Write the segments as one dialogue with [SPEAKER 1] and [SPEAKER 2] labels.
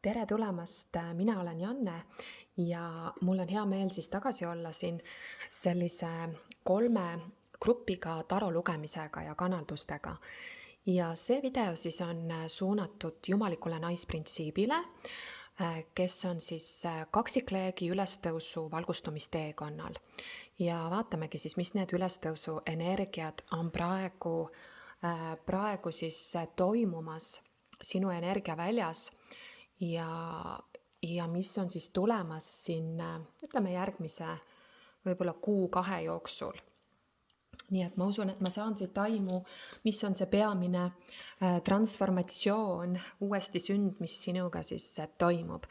[SPEAKER 1] Tere tulemast, mina olen Janne ja mul on hea meel siis tagasi olla siin sellise 3 grupiga taro lugemisega ja kanaldustega. Ja see video siis on suunatud jumalikule naisprintsiibile, kes on siis kaksikleegi ülestõusu valgustumisteekonnal. Ja vaatamegi siis, mis need ülestõusu energiad on praegu siis toimumas sinu energiaväljas ja mis on siis tulemas siin, ütleme järgmise võib-olla 1-2 jooksul. Nii et ma usun, et ma saan siit aimu, mis on see peamine transformatsioon, uuesti sünd, mis sinuga siis toimub.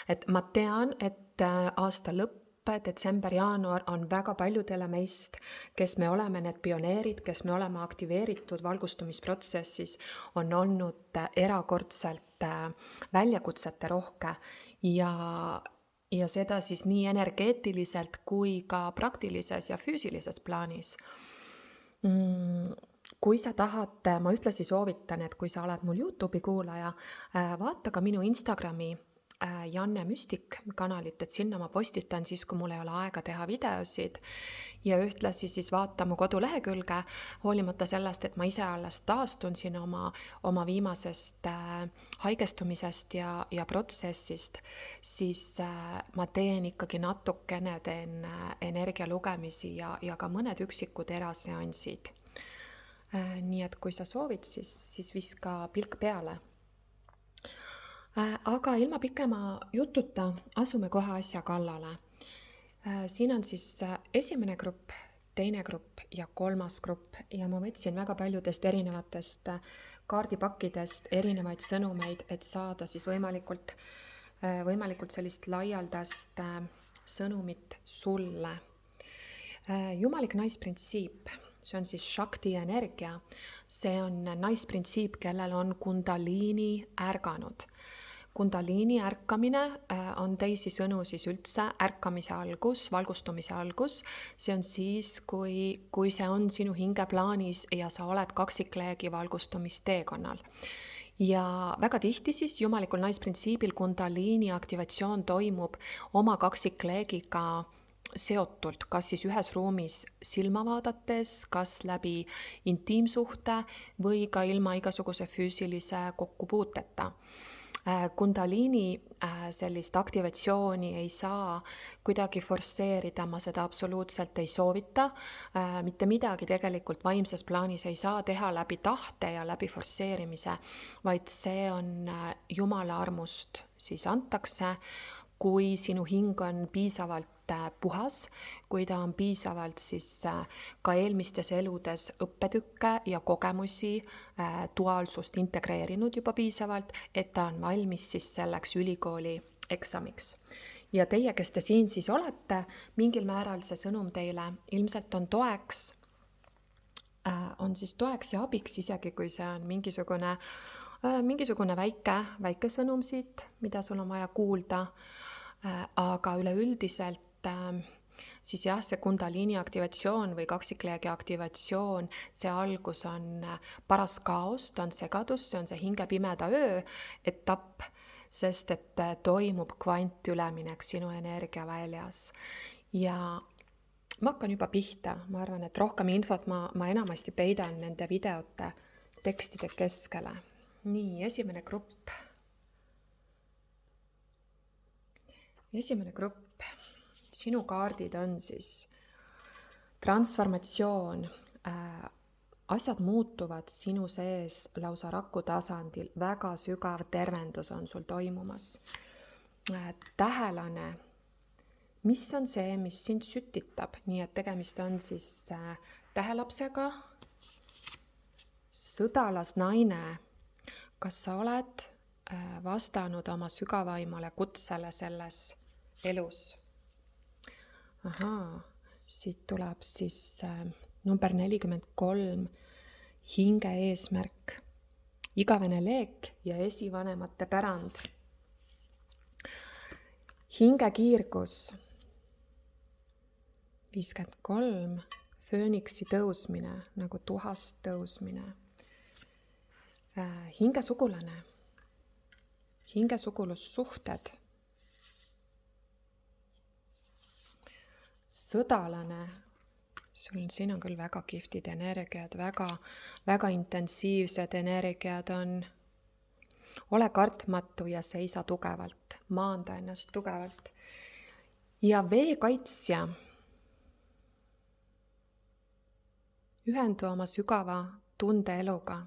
[SPEAKER 1] Et ma tean, et aasta lõpp, detsember, jaanuar on väga paljudele meist, kes me oleme need pioneerid, kes me oleme aktiveeritud valgustumisprotsessis, on olnud erakordselt väljakutsete rohke ja seda siis nii energeetiliselt kui ka praktilises ja füüsilises plaanis. Kui sa tahad, ma ühtlasi soovitan, et kui sa oled mul YouTube'i kuulaja, vaata ka minu Instagrami Janne Müstik kanalit, et sinna ma postitan siis, kui mul ei ole aega teha videosid ja ühtlasi siis vaata mu kodulehekülge, hoolimata sellest, et ma ise alles taastun siin oma viimasest haigestumisest ja protsessist, siis ma teen ikkagi natukene energialugemisi ja ka mõned üksikud eraseansid. Nii et kui sa soovid, siis viska pilk peale. Aga ilma pikema jututa asume kohe asja kallale. Siin on siis esimene grupp, teine grupp ja 3. grupp ja ma võtsin väga paljudest erinevatest kaardipakkidest erinevaid sõnumeid, et saada siis võimalikult sellist laialdast sõnumit sulle. Jumalik naisprintsiip, see on siis Shakti energia, see on naisprintsiip, kellel on kundaliini ärganud. Kundaliini ärkamine on teisisõnu siis üldse ärkamise algus, valgustumise algus. See on siis, kui see on sinu hingeplaanis ja sa oled kaksikleegi valgustumisteekonnal. Ja väga tihti siis jumalikul naisprintsiibil kundaliini aktivatsioon toimub oma kaksikleegiga seotult, kas siis ühes ruumis silma vaadates, kas läbi intiimsuhte või ka ilma igasuguse füüsilise kokkupuuteta. Kundaliini sellist aktivatsiooni ei saa kuidagi forsseerida, ma seda absoluutselt ei soovita. Mitte midagi tegelikult vaimses plaanis ei saa teha läbi tahte ja läbi forsseerimise, vaid see on Jumala armust siis antakse, kui sinu hing on piisavalt puhas, kui ta on piisavalt siis ka eelmistes eludes õppetükke ja kogemusi, duaalsust integreerinud juba piisavalt, et ta on valmis siis selleks ülikooli eksamiks. Ja teie, kes te siin siis olete, mingil määral see sõnum teile ilmselt on toeks ja abiks, isegi kui see on mingisugune väike sõnum siit, mida sul on vaja kuulda, aga üleüldiselt siis jah, see kundaliini aktivatsioon või kaksikleegi aktivatsioon, see algus on paras kaos, ta on segadus, see on see hinge pimeda öö etapp, sest et toimub kvantüleminek sinu energiaväljas. Ja ma hakkan juba pihta, ma arvan, et rohkem infot ma enamasti peidan nende videote tekstide keskele. Nii, esimene grupp. Sinu kaardid on siis transformatsioon, asjad muutuvad sinu sees lausa raku tasandil, väga sügav tervendus on sul toimumas. Tähelane, mis on see, mis sind sütitab, nii et tegemist on siis tähelapsega, sõdalas naine, kas sa oled vastanud oma sügavaimale kutsele selles elus? Siit tuleb siis number 43, hinge eesmärk, igavene leek ja esivanemate pärand. Hinge kiirgus, 53, fööniksi tõusmine, nagu tuhast tõusmine. Hinge sugulane, hingesugulussuhted, sõdalane, siin on küll väga kihvtid energiad, väga intensiivsed energiad on. Ole kartmatu ja seisa tugevalt, maanda ennast tugevalt. Ja veekaitsja, ühendu oma sügava tundeeluga.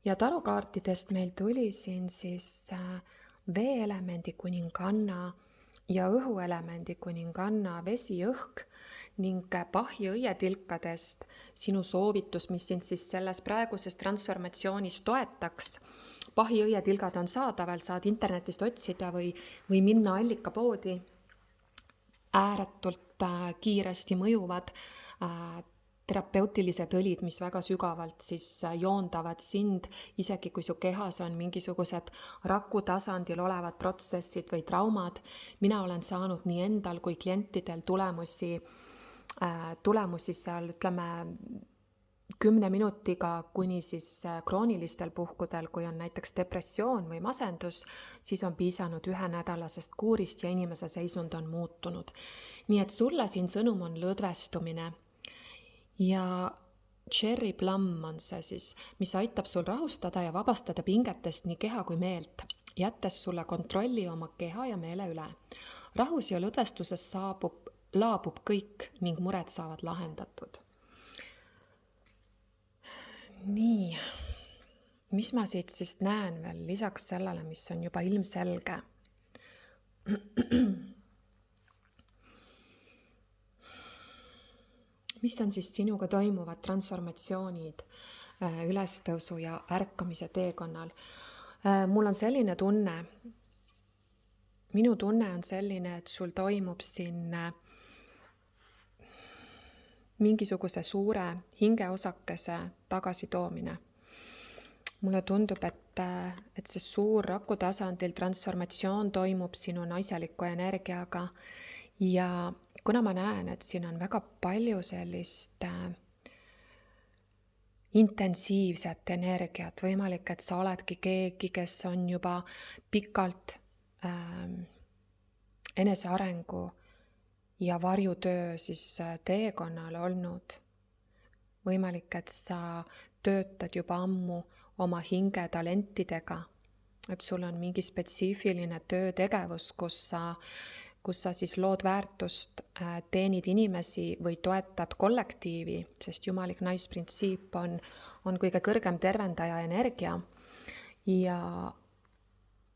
[SPEAKER 1] Ja tarokaartidest meil tuli siin siis veeelemendi kuninganna ja õhuelemendi kuninganna, vesi, õhk ning pahji õietilkadest sinu soovitus, mis sind siis selles praeguses transformatsioonis toetaks. Pahji õietilgad on saadaval, saad internetist otsida või minna allikapoodi. Ääretult kiiresti mõjuvad terapeutilised õlid, mis väga sügavalt siis joondavad sind, isegi kui su kehas on mingisugused raku tasandil olevad protsessid või traumad. Mina olen saanud nii endal kui klientidel tulemusi seal, ütleme, 10 minutiga kuni siis kroonilistel puhkudel, kui on näiteks depressioon või masendus, siis on piisanud 1 nädalasest kuurist ja inimese seisund on muutunud. Nii et sulle siin sõnum on lõdvestumine. Ja cherry plum on see siis, mis aitab sul rahustada ja vabastada pingetest nii keha kui meelt, jättes sulle kontrolli oma keha ja meele üle. Rahus ja lõdvestuses laabub kõik ning mured saavad lahendatud. Nii, mis ma siit siis näen veel lisaks sellele, mis on juba ilmselge? Mis on siis sinuga toimuvad transformatsioonid ülestõusu ja ärkamise teekonnal? Mul on selline tunne, minu tunne on selline, et sul toimub siin mingisuguse suure hingeosakese tagasitoomine. Mulle tundub, et see suur rakutasandil transformatsioon toimub sinu naiseliku energiaga ja kuna ma näen, et siin on väga palju sellist intensiivset energiat, võimalik, et sa oledki keegi, kes on juba pikalt enesearengu ja varjutöö siis teekonnal olnud. Võimalik, et sa töötad juba ammu oma hinge talentidega, et sul on mingi spetsiifiline töötegevus, kus sa siis lood väärtust, teenid inimesi või toetad kollektiivi, sest jumalik naisprintsiip on kõige kõrgem tervendaja energia.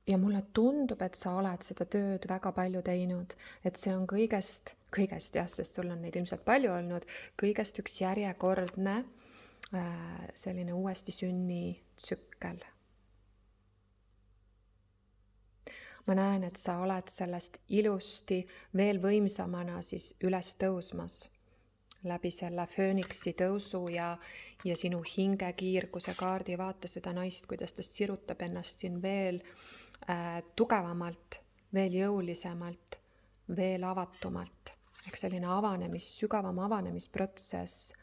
[SPEAKER 1] Ja mulle tundub, et sa oled seda tööd väga palju teinud, et see on kõigest jah, sest sul on neid ilmselt palju olnud, kõigest üks järjekordne selline uuesti sünni tsükkel. Ma näen, et sa oled sellest ilusti veel võimsamana siis üles tõusmas läbi selle fööniksi tõusu ja sinu hingekiirguse kaardi. Vaata seda naist, kuidas ta sirutab ennast siin veel tugevamalt, veel jõulisemalt, veel avatumalt. Ehk selline sügavam avanemisprotsess.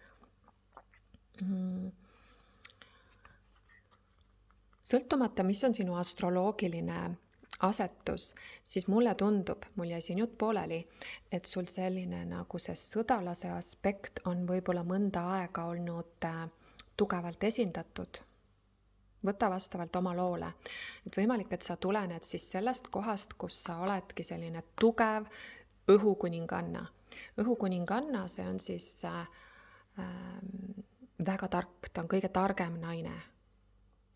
[SPEAKER 1] Sõltumata, mis on sinu astroloogiline asetus, siis mulle tundub, mul jäi siin jutt pooleli, et sul selline nagu see sõdalase aspekt on võib-olla mõnda aega olnud tugevalt esindatud. Võta vastavalt oma loole. Et võimalik, et sa tulened siis sellest kohast, kus sa oledki selline tugev õhukuninganna. Õhukuninganna, see on siis väga tark, ta on kõige targem naine.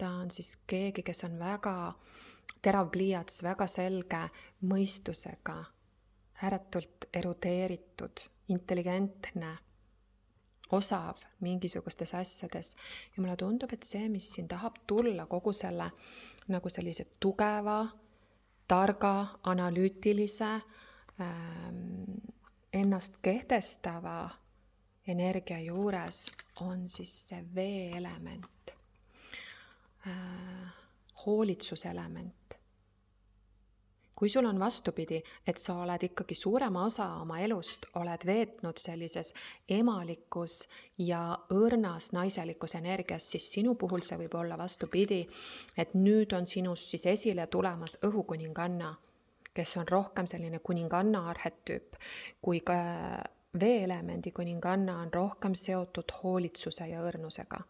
[SPEAKER 1] Ta on siis keegi, kes on väga terav pliiats, väga selge mõistusega, ääretult erudeeritud, intelligentne, osav mingisugustes asjades. Ja mulle tundub, et see, mis siin tahab tulla kogu selle nagu sellise tugeva, targa, analüütilise, ennast kehtestava energia juures on siis see veeelement, hoolitsuselement. kui sul on vastupidi, et sa oled ikkagi suurema osa oma elust oled veetnud sellises emalikus ja õrnas naiselikus energias, siis sinu puhul see võib olla vastupidi, et nüüd on sinus siis esile tulemas õhukuninganna, kes on rohkem selline kuninganna arhetüüp, kui ka veeelemendi kuninganna on rohkem seotud hoolitsuse ja õrnusega.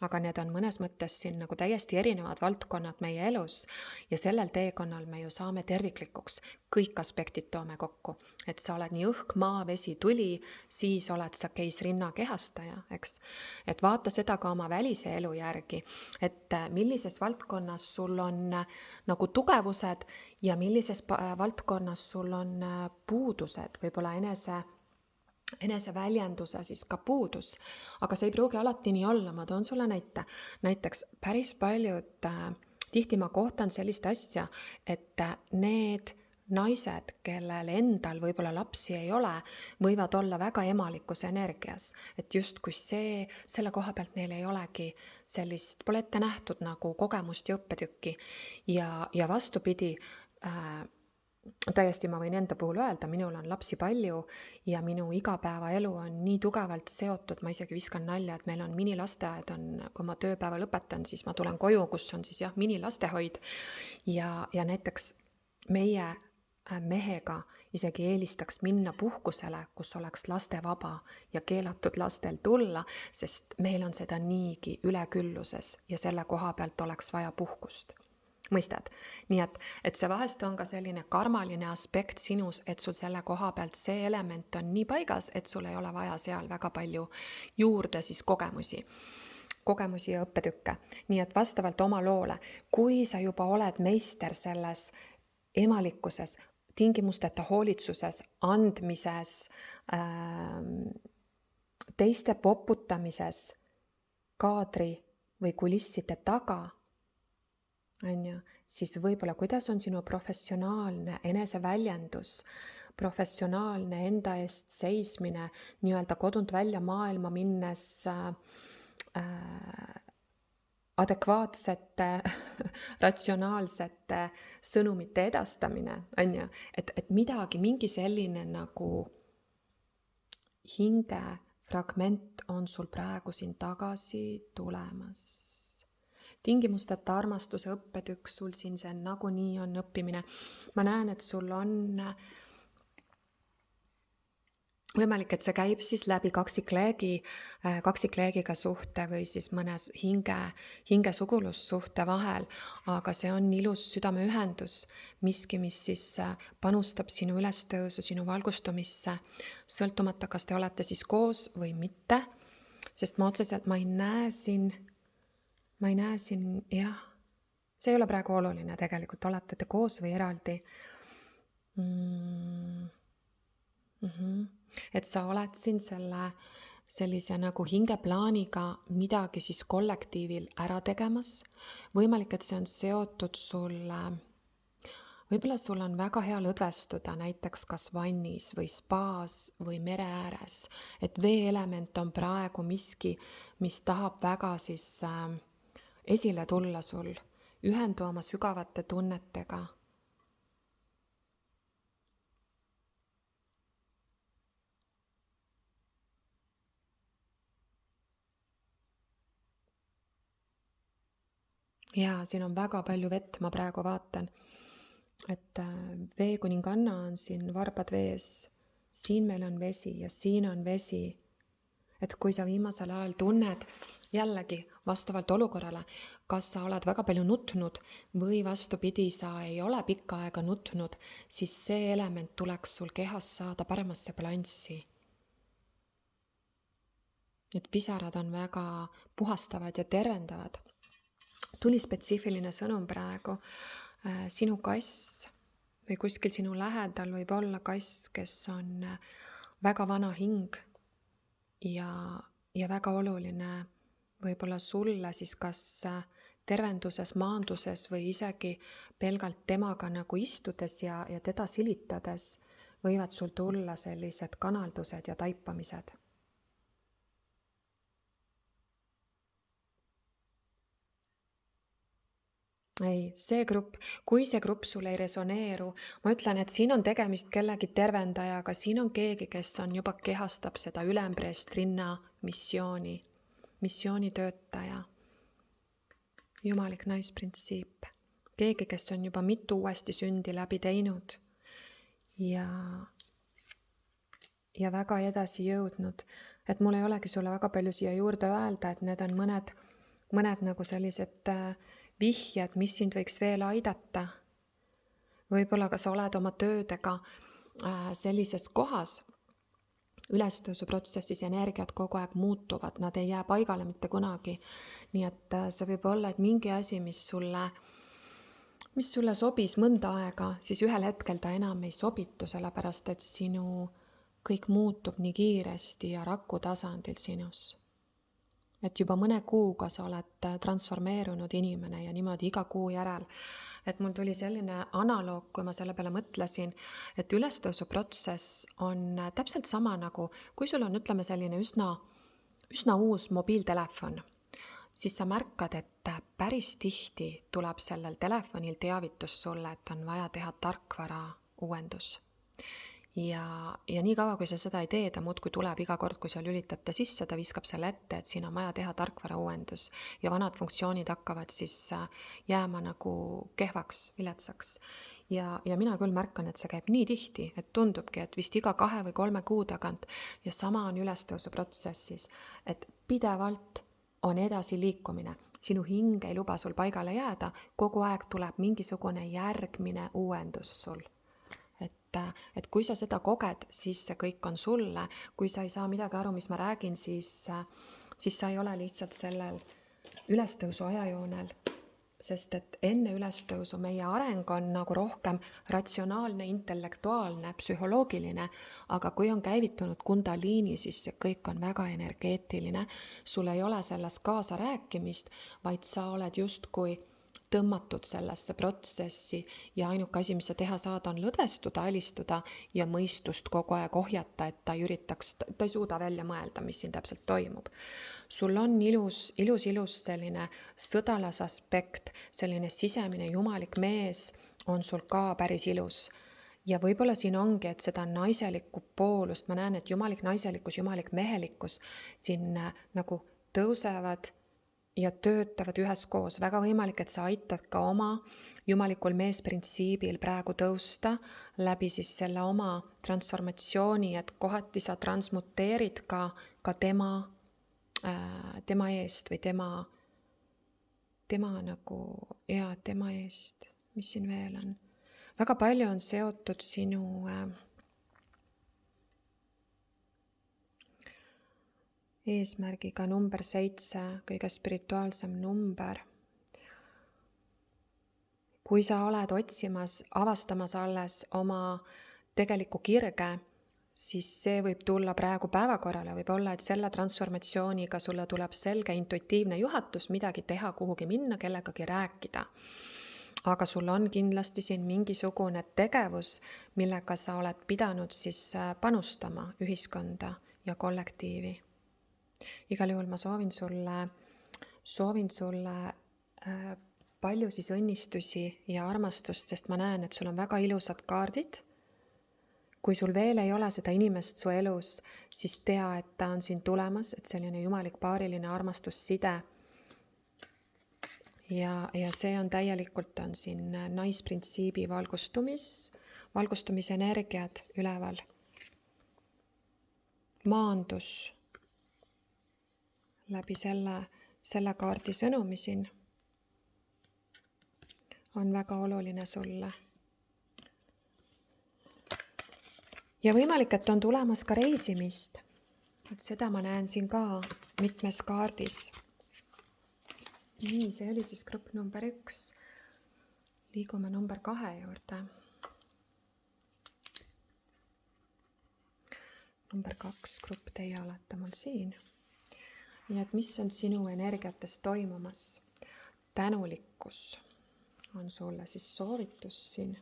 [SPEAKER 1] Aga need on mõnes mõttes siin nagu täiesti erinevad valdkonnad meie elus ja sellel teekonnal me ju saame terviklikuks. Kõik aspektid toome kokku, et sa oled nii õhk, maa, vesi, tuli, siis oled sa keisrinna kehastaja, eks. Et vaata seda ka oma välise elu järgi, et millises valdkonnas sul on nagu tugevused ja millises valdkonnas sul on puudused, võib-olla eneseväljenduse siis ka puudus, aga see ei pruugi alati nii olla, ma toon sulle näite. Näiteks päris paljud, tihti ma kohtan sellist asja, et need naised, kellel endal võib-olla lapsi ei ole, võivad olla väga emalikus energias, et justkui selle koha pealt neil ei olegi sellist, pole ette nähtud nagu kogemust ja õppetükki ja vastupidi, täiesti ma võin enda puhul öelda, minul on lapsi palju ja minu igapäevaelu on nii tugevalt seotud, ma isegi viskan nalja, et meil on minilasteaed, kui ma tööpäeva lõpetan, siis ma tulen koju, kus on siis minilastehoid ja näiteks meie mehega isegi eelistaks minna puhkusele, kus oleks lastevaba ja keelatud lastel tulla, sest meil on seda niigi ülekülluses ja selle koha pealt oleks vaja puhkust. Mõistad? Nii et see vahest on ka selline karmaline aspekt sinus, et sul selle koha pealt see element on nii paigas, et sul ei ole vaja seal väga palju juurde siis kogemusi ja õppetükke. Nii et vastavalt oma loole, kui sa juba oled meister selles emalikkuses, tingimusteta hoolitsuses, andmises, teiste poputamises, kaadri või kulisside taga, siis võib-olla kuidas on sinu professionaalne eneseväljendus, professionaalne enda eest seismine, nii-öelda kodunt välja maailma minnes adekvaatsete, ratsionaalsete sõnumite edastamine, et midagi, mingi selline nagu hingefragment on sul praegu siin tagasi tulemas. Tingimusteta armastuse õppetükk sul siin see nagunii on õppimine. Ma näen, et sul on võimalik, et see käib siis läbi kaksikleegiga suhte või siis mõne hingesugulussuhte vahel, aga see on ilus südameühendus, miski, mis siis panustab sinu ülestõusu, sinu valgustumisse, sõltumata, kas te olete siis koos või mitte, sest ma otseselt ma ei näe siin, jah, see ei ole praegu oluline tegelikult, olete te koos või eraldi. Et sa oled siin sellise nagu hingeplaaniga midagi siis kollektiivil ära tegemas. Võimalik, et see on seotud sulle, võib-olla sul on väga hea lõdvestuda näiteks kas vannis või spaas või mere ääres. Et veeelement on praegu miski, mis tahab väga siis esile tulla sul, ühendu oma sügavate tunnetega. Ja siin on väga palju vett, ma praegu vaatan, et veekuninganna on siin varbad vees, siin meil on vesi ja siin on vesi. Et kui sa viimasel ajal tunned jällegi vastavalt olukorrale, kas sa oled väga palju nutnud või vastupidi, sa ei ole pikka aega nutnud, siis see element tuleks sul kehas saada paremasse balanssi. Need pisarad on väga puhastavad ja tervendavad. Tuli spetsiifiline sõnum praegu. Sinu kass või kuskil sinu lähedal võib olla kass, kes on väga vana hing ja väga oluline võib-olla sulle siis kas tervenduses, maanduses või isegi pelgalt temaga nagu istudes ja teda silitades võivad sul tulla sellised kanaldused ja taipamised. ei, see grupp, kui see grupp sul ei resoneeru, ma ütlen, et siin on tegemist kellegi tervendajaga, siin on keegi, kes on juba kehastab seda ülempreest rinna missioonitöötaja, jumalik naisprintsiip, keegi, kes on juba mitu uuesti sündi läbi teinud ja väga edasi jõudnud, et mul ei olegi sulle väga palju siia juurde öelda, et need on mõned nagu sellised vihjed, mis sind võiks veel aidata. Võib-olla ka sa oled oma töödega sellises kohas, ülestõusuprotsessis energiat kogu aeg muutuvad, nad ei jää paigale mitte kunagi. Nii et see võib olla, et mingi asi, mis sulle sobis mõnda aega, siis ühel hetkel ta enam ei sobitu, sellepärast et sinu kõik muutub nii kiiresti ja raku tasandil sinus. Et juba mõne kuuga sa oled transformeerunud inimene ja niimoodi iga kuu järel. Et mul tuli selline analoog, kui ma selle peale mõtlesin, et ülestõusuprotsess on täpselt sama nagu, kui sul on, ütleme, selline üsna uus mobiiltelefon, siis sa märkad, et päris tihti tuleb sellel telefonil teavitus sulle, et on vaja teha tarkvara uuendus. Ja nii kaua, kui sa seda ei tee, ta muudkui tuleb iga kord, kui sa lülitad ta sisse, ta viskab selle ette, et siin on vaja teha tarkvara uuendus ja vanad funktsioonid hakkavad siis jääma nagu kehvaks, viletsaks. Ja mina küll märkan, et see käib nii tihti, et tundubki, et vist iga 2 või 3 kuu tagant ja sama on ülestõusuprotsessis, et pidevalt on edasi liikumine. Sinu hing ei luba sul paigale jääda, kogu aeg tuleb mingisugune järgmine uuendus sul. Et kui sa seda koged, siis see kõik on sulle. Kui sa ei saa midagi aru, mis ma räägin, siis sa ei ole lihtsalt sellel ülestõusu ajajoonel. Sest et enne ülestõusu meie areng on nagu rohkem ratsionaalne, intellektuaalne, psühholoogiline, aga kui on käivitunud kundaliini, siis see kõik on väga energeetiline. Sul ei ole selles kaasa rääkimist, vaid sa oled justkui tõmmatud sellesse protsessi ja ainuke asi, mis sa teha saad, on lõdvestuda, alistuda ja mõistust kogu aeg ohjata, et ta ei suuda välja mõelda, mis siin täpselt toimub. Sul on ilus selline sõdalas aspekt, selline sisemine jumalik mees on sul ka päris ilus. Ja võib-olla siin ongi, et seda naiselikku poolust, ma näen, et jumalik naiselikkus, jumalik mehelikkus siin nagu tõusevad ja töötavad üheskoos. Väga võimalik, et sa aitad ka oma jumalikul meesprintsiibil praegu tõusta läbi siis selle oma transformatsiooni, et kohati sa transmuteerid ka tema eest või tema eest, mis siin veel on. Väga palju on seotud sinu eesmärgiga number 7, kõige spirituaalsem number. Kui sa oled avastamas alles oma tegelikku kirge, siis see võib tulla praegu päevakorrale, võib olla, et selle transformatsiooniga sulle tuleb selge intuitiivne juhatus, midagi teha, kuhugi minna, kellegagi rääkida. Aga sul on kindlasti siin mingisugune tegevus, millega sa oled pidanud siis panustama ühiskonda ja kollektiivi. Igal juhul ma soovin sulle palju siis õnnistusi ja armastust, sest ma näen, et sul on väga ilusad kaardid. Kui sul veel ei ole seda inimest su elus, siis tea, et ta on siin tulemas, et selline jumalik paariline armastusside. Ja see on täielikult on siin naisprintsiibi valgustumise energiad üleval. Maandus läbi selle kaardi sõnumi siin on väga oluline sulle. Ja võimalik, et on tulemas ka reisimist. Et seda ma näen siin ka mitmes kaardis. Nii, see oli siis grupp number 1. Liigume number 2 juurde. Number 2 grupp, teie olete mul siin. Nii et mis on sinu energiates toimumas? Tänulikkus on sulle siis soovitus siin.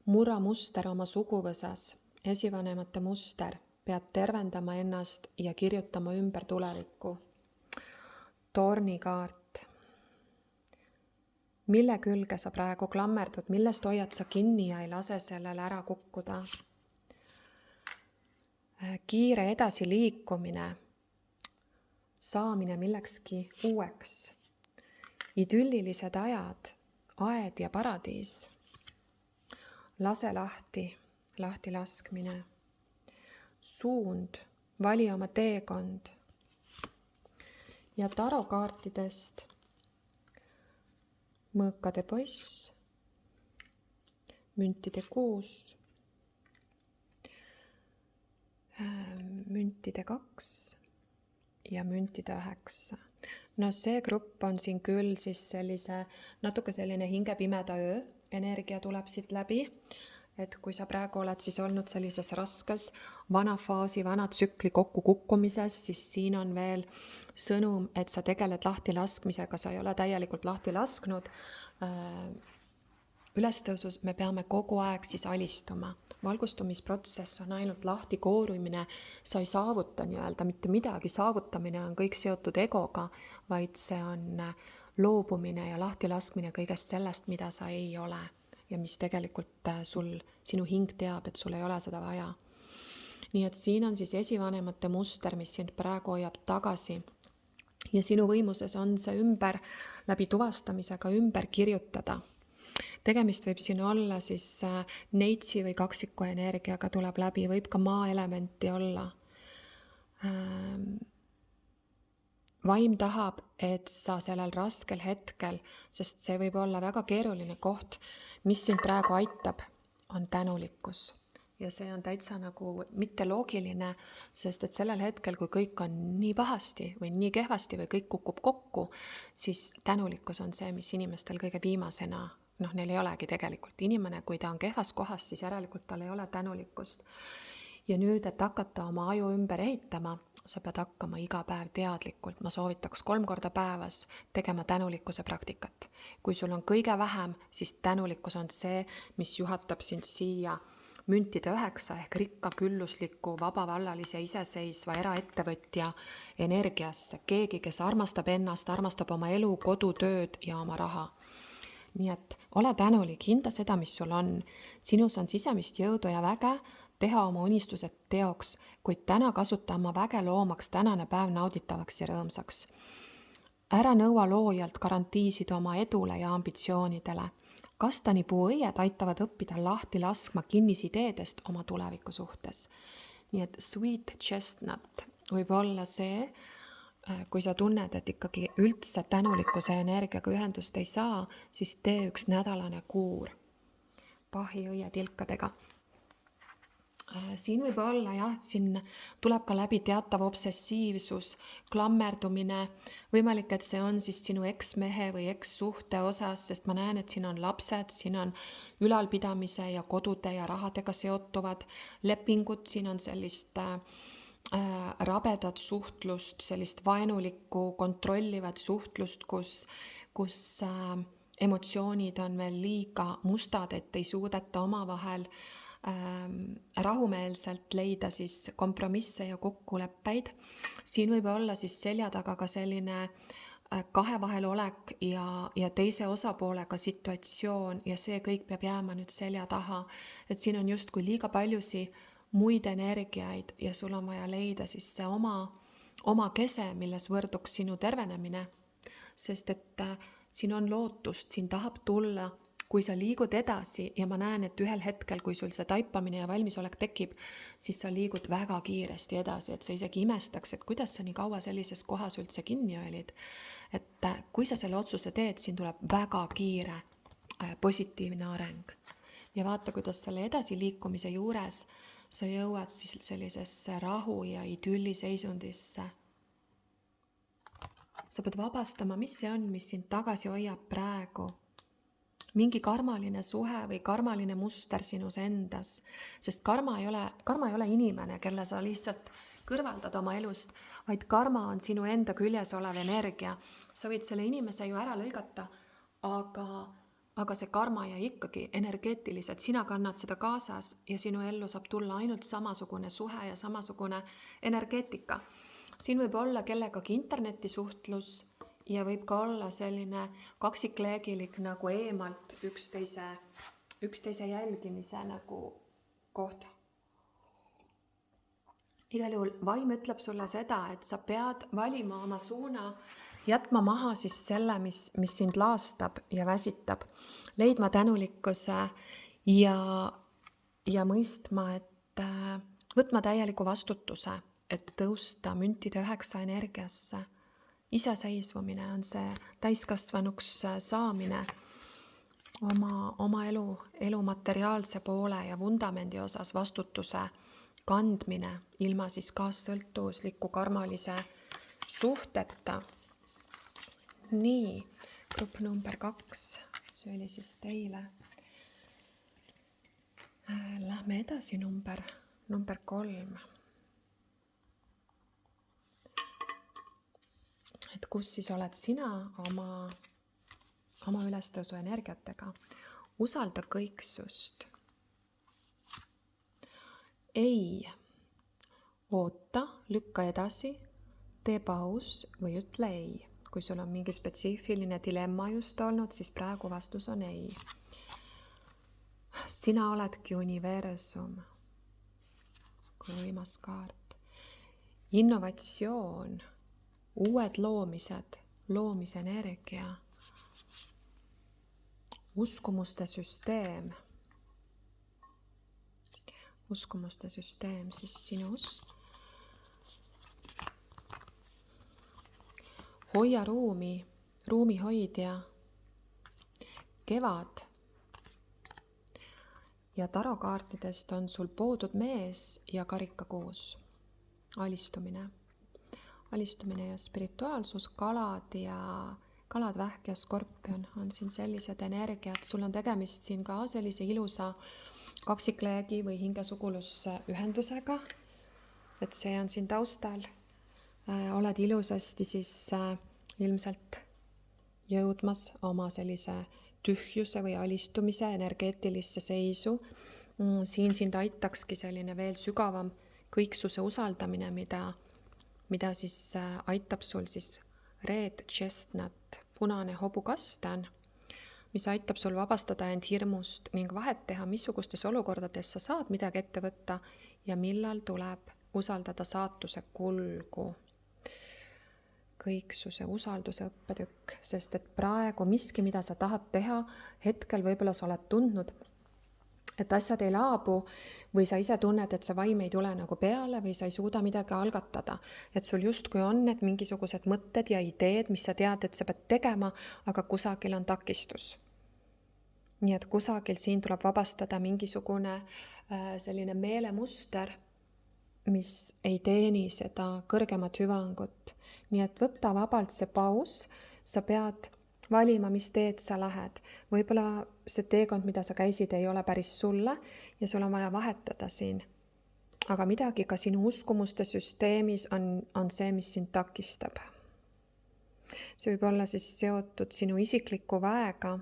[SPEAKER 1] Murra muster oma suguvõsas, esivanemate muster, pead tervendama ennast ja kirjutama ümber tulevikku. Tornikaart. mille külge sa praegu klammerdud, millest hoiad sa kinni ja ei lase sellel ära kukkuda. Kiire edasiliikumine, saamine millekski uueks, idüllilised ajad, aed ja paradiis, lase lahti, lahtilaskmine, suund, vali oma teekond. Ja tarokaartidest mõõkade poiss, müntide 6, müntide 2 ja müntide 9. No see grupp on siin küll siis natuke selline hingepimeda öö energia tuleb siit läbi. Et kui sa praegu oled siis olnud sellises raskes vana faasi, vana tsükli kokkukukkumises, siis siin on veel sõnum, et sa tegeled lahtilaskmisega, sa ei ole täielikult lahti lasknud. Ülestõusus me peame kogu aeg siis alistuma. Valgustumisprotsess on ainult lahti koorumine, sa ei saavuta mitte midagi, saavutamine on kõik seotud egoga, vaid see on loobumine ja lahtilaskmine kõigest sellest, mida sa ei ole ja mis tegelikult sinu hing teab, et sul ei ole seda vaja. Nii et siin on siis esivanemate muster, mis sind praegu hoiab tagasi ja sinu võimuses on see läbi tuvastamisega ümber kirjutada. Tegemist võib siin olla siis neitsi või kaksiku energiaga tuleb läbi, võib ka maaelementi olla. Vaim tahab, et sa sellel raskel hetkel, sest see võib olla väga keeruline koht, mis sind praegu aitab, on tänulikkus. Ja see on täitsa nagu mitte loogiline, sest et sellel hetkel, kui kõik on nii pahasti või nii kehvasti või kõik kukub kokku, siis tänulikkus on see, mis inimestel kõige viimasena, neil ei olegi tegelikult. Inimene, kui ta on kehvas kohas, siis järelikult tal ei ole tänulikkust. Ja nüüd, et hakata oma aju ümber ehitama, sa pead hakkama iga päev teadlikult. Ma soovitaks 3 korda päevas tegema tänulikkuse praktikat. Kui sul on kõige vähem, siis tänulikkus on see, mis juhatab sind siia müntide 9 ehk rikka, küllusliku, vabavallalise, iseseisva eraettevõtja energiasse. Keegi, kes armastab ennast, armastab oma elu, kodutööd ja oma raha. Nii et ole tänulik, hinda seda, mis sul on. Sinus on sisemist jõudu ja väge teha oma unistused teoks, kuid täna kasuta oma väge loomaks tänane päev nauditavaks ja rõõmsaks. Ära nõua loojalt garantiisid oma edule ja ambitsioonidele. Kastanipuu õied aitavad õppida lahti laskma kinnisideedest oma tuleviku suhtes. Nii et sweet chestnut võib olla see, kui sa tunned, et ikkagi üldse tänulikkuse energiaga ühendust ei saa, siis tee üks nädalane kuur pahi õietilkadega. Siin võib olla, siin tuleb ka läbi teatav obsessiivsus, klammerdumine, võimalik, et see on siis sinu eksmehe või ekssuhte osas, sest ma näen, et siin on lapsed, siin on ülalpidamise ja kodude ja rahadega seotuvad lepingud, siin on sellist rabedat suhtlust, sellist vaenulikku, kontrollivat suhtlust, kus emotsioonid on veel liiga mustad, et ei suudeta omavahel rahumeelselt leida siis kompromisse ja kokkuleppeid. Siin võib olla siis selja taga ka selline kahe vahel olek ja teise osapoolega situatsioon ja see kõik peab jääma nüüd selja taha. Et siin on justkui liiga paljusi muid energiaid ja sul on vaja leida siis see oma kese, milles võrduks sinu tervenemine. Sest et siin on lootust, siin tahab tulla, kui sa liigud edasi ja ma näen, et ühel hetkel, kui sul see taipamine ja valmisolek tekib, siis sa liigud väga kiiresti edasi, et sa isegi imestaks, et kuidas sa nii kaua sellises kohas üldse kinni olid. Et kui sa selle otsuse teed, siin tuleb väga kiire positiivne areng. Ja vaata, kuidas selle edasiliikumise juures sa jõuad siis sellisesse rahu ja idülliseisundisse. Sa pead vabastama, mis see on, mis sind tagasi hoiab praegu. Mingi karmaline suhe või karmaline muster sinus endas, sest karma ei ole inimene, kelle sa lihtsalt kõrvaldad oma elust, vaid karma on sinu enda küljes olev energia. Sa võid selle inimese ju ära lõigata, aga see karma jäi ikkagi energeetiliselt, sina kannad seda kaasas ja sinu ellu saab tulla ainult samasugune suhe ja samasugune energeetika. Siin võib olla kellegagi internetisuhtlus ja võib ka olla selline kaksikleegilik nagu eemalt üksteise jälgimise nagu koht. Igal juhul vaim ütleb sulle seda, et sa pead valima oma suuna, jätma maha siis selle, mis sind laastab ja väsitab, leidma tänulikkuse ja mõistma, et võtma täieliku vastutuse, et tõusta müntide 9 energiasse. Iseseisvumine on see täiskasvanuks saamine oma elu materiaalse poole ja vundamendi osas vastutuse kandmine ilma siis kaassõltuvusliku karmalise suhteta. Nii, grupp number 2, see oli siis teile. Lähme edasi number 3. Et kus siis oled sina oma ülestõusu energiatega? Usalda kõiksust. Ei, oota, lükka edasi, tee paus või ütle ei. Kui sul on mingi spetsiifiline dilemma just olnud, siis praegu vastus on ei. Sina oledki universum. Kui võimas kaart. Innovatsioon, uued loomised, loomisenergia, uskumuste süsteem. Uskumuste süsteem siis sinus. Hoia ruumi hoidja, kevad. Ja tarokaartidest on sul poodud mees ja karikakuus. Alistumine ja spirituaalsus, kalad, vähk ja skorpion on siin sellised energiad. Sul on tegemist siin ka sellise ilusa kaksikleegi või hingesugulusühendusega, et see on siin taustal. Oled ilusasti siis ilmselt jõudmas oma sellise tühjuse või alistumise energeetilisse seisu. Siin sind aitakski selline veel sügavam kõiksuse usaldamine, mida siis aitab sul siis Red Chestnut, punane hobukastan, mis aitab sul vabastada end hirmust ning vahet teha, missugustes olukordades sa saad midagi ette võtta ja millal tuleb usaldada saatuse kulgu. Kõiksuse, usalduse õppetükk, sest et praegu miski, mida sa tahad teha, hetkel võib-olla sa oled tundnud, et asjad ei laabu või sa ise tunned, et see vaim ei tule nagu peale või sa ei suuda midagi algatada. Et sul justkui on need mingisugused mõtted ja ideed, mis sa tead, et sa pead tegema, aga kusagil on takistus. Nii et kusagil siin tuleb vabastada mingisugune selline meelemuster, mis ei teeni seda kõrgemat hüvangut. Nii et võtta vabalt see paus, sa pead valima, mis teed sa lähed. Võib-olla see teekond, mida sa käisid, ei ole päris sulle ja sul on vaja vahetada siin. Aga midagi ka sinu uskumuste süsteemis on see, mis sind takistab. See võib olla siis seotud sinu isikliku väega,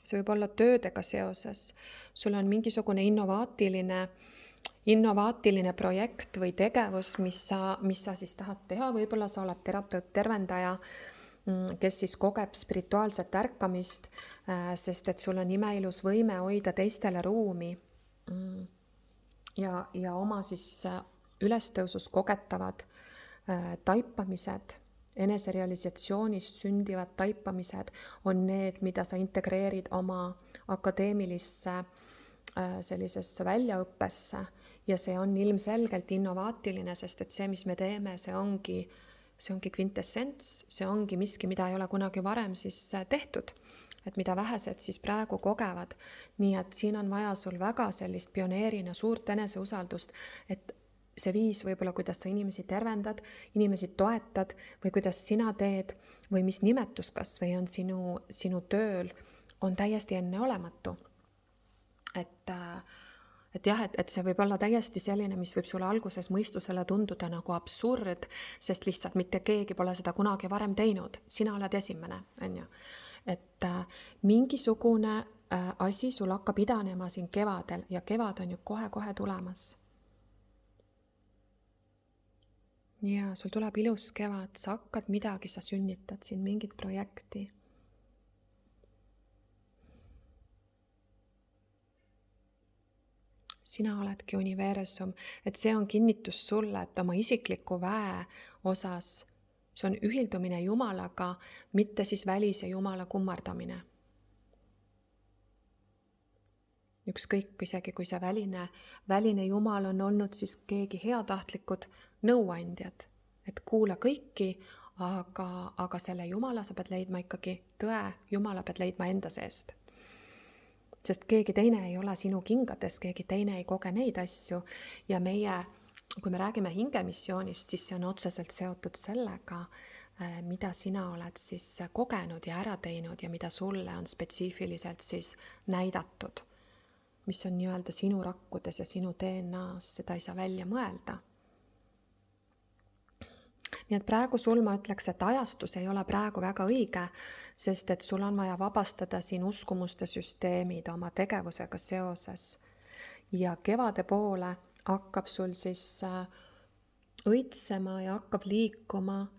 [SPEAKER 1] see võib olla töödega seoses. Sul on mingisugune innovaatiline projekt või tegevus, mis sa siis tahad teha. Võib-olla sa oled terapeut, tervendaja, kes siis kogeb spirituaalset ärkamist, sest et sul on imeilus võime hoida teistele ruumi ja oma siis ülestõusus kogetavad taipamised, eneserealisatsioonist sündivad taipamised on need, mida sa integreerid oma akadeemilisse sellisesse väljaõppesse ja see on ilmselgelt innovaatiline, sest et see, mis me teeme, see ongi kvintessents, see ongi miski, mida ei ole kunagi varem siis tehtud, et mida vähesed siis praegu kogevad. Nii et siin on vaja sul väga sellist pioneerina suurt eneseusaldust, et see viis võib-olla, kuidas sa inimesi tervendad, inimesi toetad või kuidas sina teed või mis nimetus kas või on sinu tööl, on täiesti enneolematu. Et jah, et see võib olla täiesti selline, mis võib sulle alguses mõistusele tunduda nagu absurd, sest lihtsalt mitte keegi pole seda kunagi varem teinud. Sina oled esimene, on ju. Et mingisugune asi sul hakkab idanema siin kevadel ja kevad on ju kohe-kohe tulemas. ja sul tuleb ilus kevad, sa hakkad midagi, sa sünnitad siin mingit projekti. Sina oledki universum, et see on kinnitus sulle, et oma isikliku väe osas see on ühildumine Jumalaga, mitte siis välise Jumala kummardamine. Ükskõik isegi, kui see väline Jumal on olnud siis keegi heatahtlikud nõuandjad, et kuula kõiki, aga selle Jumala sa pead leidma ikkagi, tõe Jumala pead leidma enda seest. Sest keegi teine ei ole sinu kingades, keegi teine ei koge neid asju ja meie, kui me räägime hingemissioonist, siis see on otseselt seotud sellega, mida sina oled siis kogenud ja ära teinud ja mida sulle on spetsiifiliselt siis näidatud, mis on nii-öelda sinu rakkudes ja sinu DNA-s, seda ei saa välja mõelda. Nii et praegu sul ma ütleks, et ajastus ei ole praegu väga õige, sest et sul on vaja vabastada siin uskumuste süsteemid oma tegevusega seoses. Ja kevade poole hakkab sul siis õitsema ja hakkab liikuma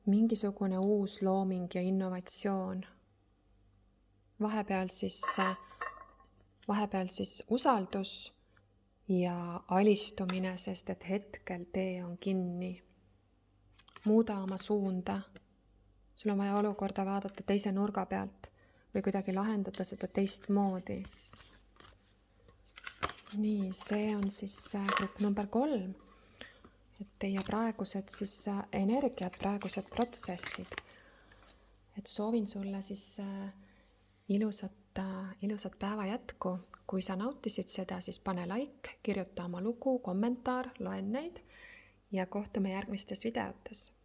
[SPEAKER 1] mingisugune uus looming ja innovatsioon. Vahepeal siis usaldus ja alistumine, sest et hetkel tee on kinni. Muuda oma suunda. Sul on vaja olukorda vaadata teise nurga pealt või kuidagi lahendada seda teistmoodi. Nii, see on siis grupp number 3. Et teie praegused siis energiat, praegused protsessid. Et soovin sulle siis ilusat päeva jätku. Kui sa nautisid seda, siis pane like, kirjuta oma lugu, kommentaar, loen neid ja kohtume järgmistes videotes.